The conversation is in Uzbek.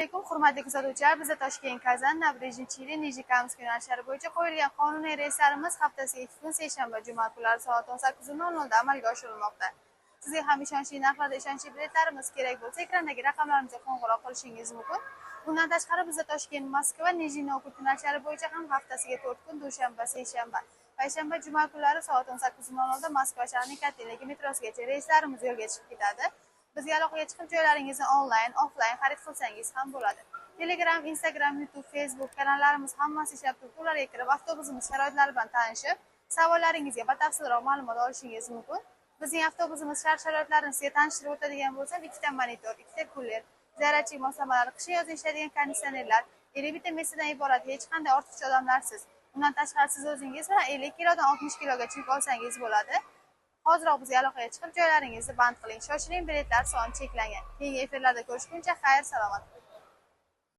Assalomu alaykum, hurmatli kuzatuvchilar. Bizda Toshkent Kazan Nabrejdniy Nijnikamsk yo'nalishlari bo'yicha qo'yilgan qonuniy reyslarimiz haftasiga 2 kun seshanba, juma kunlari soat 18:00 da amalga oshirilmoqda. Sizga ham ishonchli narxlarda ishonchli biletlarimiz kerak bo'lsa, ekrandagi raqamlarimizga qo'ng'iroq qilishingiz mumkin. Bundan tashqari bizda Toshkent, Moskva, Nijniy Novgorod yo'nalishlari bo'yicha ham haftasiga 4 kun dushanba, seshanba, payshanba, juma kunlari soat 18:00 da Moskva shahrining Katelniki metrosigacha reyslarimiz yo'lga chiqib ketadi. Bizga aloqaga chiqib joylaringizni onlayn, offlayn xarid qilsangiz ham bo'ladi. Telegram, Instagram, YouTube, Facebook kanallarimiz hammasi ishlab turibdi. Ularga kirib, avtobusimiz sharoitlari bilan tanishib, savollaringizga batafsilroq ma'lumot olishingiz mumkin. Bizning avtobusimiz shart-sharoitlarini sizga tanishtirib o'tadigan bo'lsam, 2 ta monitor, 2 ta kuler, zaryadchi moslamalar, qishki yozda ishlaydigan konditsionerlar, 50 ta messidan iborat hech qanday ortiqcha odamlarsiz. Undan tashqari siz o'zingiz bilan 50 kilodan 60 kilogacha yuk olsangiz bo'ladi. Hoziroq bizga aloqaga chiqib joylaringizni band qiling. Shoshiling, biletlar soni cheklangan. Keyingi efirlarda ko'rishguncha xayr, salomat.